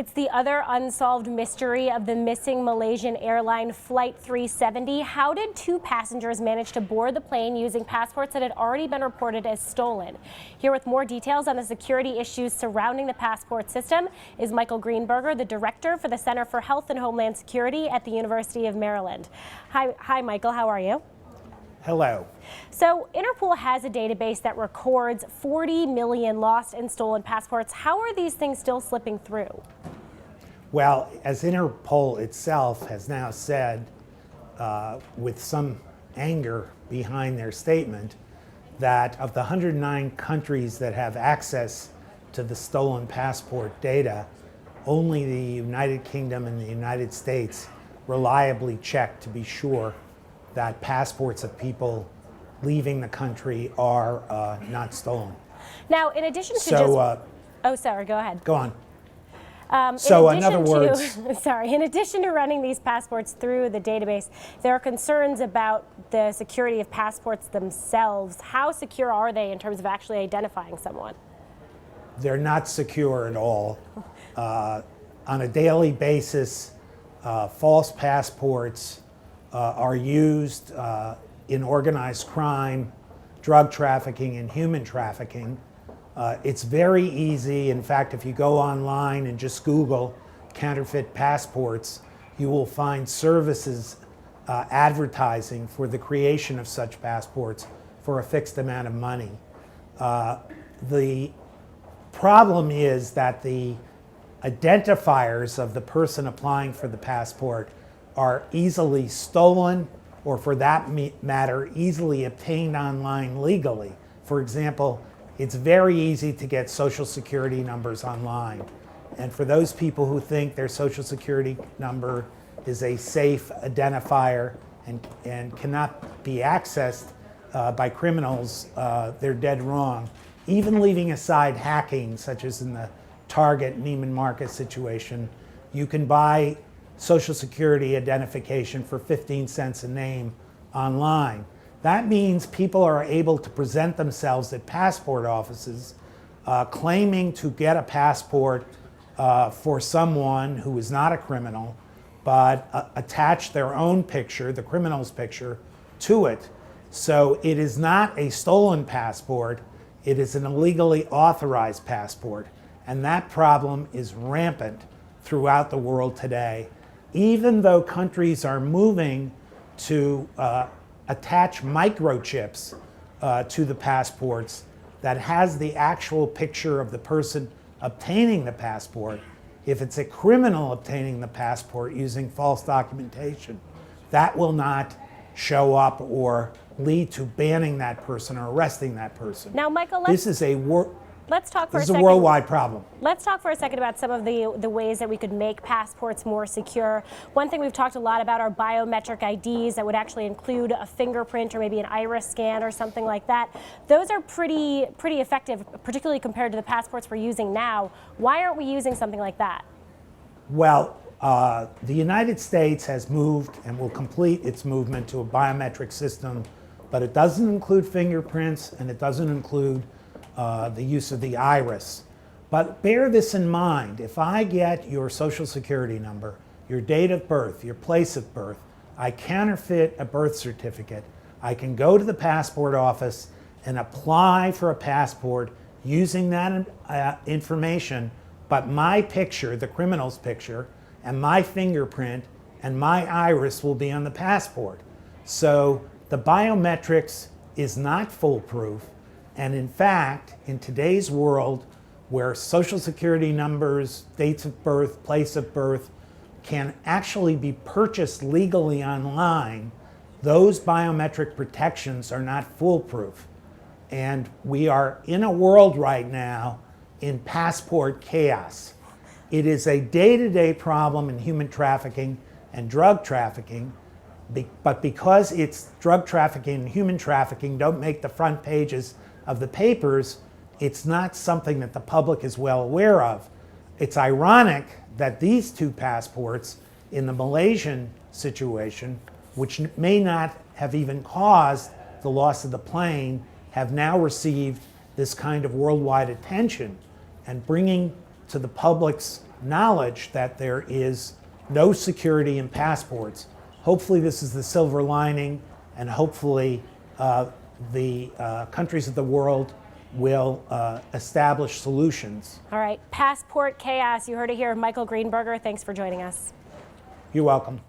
It's the other unsolved mystery of the missing Malaysian airline Flight 370. How did two passengers manage to board the plane using passports that had already been reported as stolen? Here with more details on the security issues surrounding the passport system is Michael Greenberger, the director for the Center for Health and Homeland Security at the University of Maryland. Hi, Michael. How are you? Hello. So Interpol has a database that records 40 million lost and stolen passports. How are these things still slipping through? Well, as Interpol itself has now said, with some anger behind their statement, that of the 109 countries that have access to the stolen passport data, only the United Kingdom and the United States reliably check to be sure that passports of people leaving the country are not stolen. Now, in addition to oh, sorry, go ahead. Go on. So in other words, in addition to running these passports through the database, there are concerns about the security of passports themselves. How secure are they in terms of actually identifying someone? They're not secure at all. On a daily basis, false passports are used in organized crime, drug trafficking, and human trafficking. It's very easy. In fact, if you go online and just Google counterfeit passports, you will find services advertising for the creation of such passports for a fixed amount of money. The problem is that the identifiers of the person applying for the passport are easily stolen, or for that matter, easily obtained online legally. For example, it's very easy to get social security numbers online. And for those people who think their social security number is a safe identifier and cannot be accessed by criminals, they're dead wrong. Even leaving aside hacking, such as in the Target Neiman Marcus situation, you can buy Social Security identification for 15 cents a name online. That means people are able to present themselves at passport offices claiming to get a passport for someone who is not a criminal, but attach their own picture, the criminal's picture, to it. So it is not a stolen passport, it is an illegally authorized passport. And that problem is rampant throughout the world today. Even though countries are moving to attach microchips to the passports that has the actual picture of the person obtaining the passport, if it's a criminal obtaining the passport using false documentation, that will not show up or lead to banning that person or arresting that person. Now, Michael, this is a worldwide problem. Let's talk for a second about some of the ways that we could make passports more secure. One thing we've talked a lot about are biometric IDs that would actually include a fingerprint or maybe an iris scan or something like that. Those are pretty effective, particularly compared to the passports we're using now. Why aren't we using something like that? Well, the United States has moved and will complete its movement to a biometric system, but it doesn't include fingerprints and it doesn't include the use of the iris. But bear this in mind. If I get your social security number, your date of birth, your place of birth, I counterfeit a birth certificate, I can go to the passport office and apply for a passport using that information, but my picture, the criminal's picture, and my fingerprint and my iris will be on the passport. So the biometrics is not foolproof. And in fact, in today's world, where social security numbers, dates of birth, place of birth can actually be purchased legally online, those biometric protections are not foolproof. And we are in a world right now in passport chaos. It is a day-to-day problem in human trafficking and drug trafficking, but because it's drug trafficking and human trafficking don't make the front pages of the papers, it's not something that the public is well aware of. It's ironic that these two passports in the Malaysian situation, which may not have even caused the loss of the plane, have now received this kind of worldwide attention and bringing to the public's knowledge that there is no security in passports. Hopefully this is the silver lining, and hopefully the countries of the world will establish solutions. All right, passport chaos. You heard it here. Michael Greenberger, thanks for joining us. You're welcome.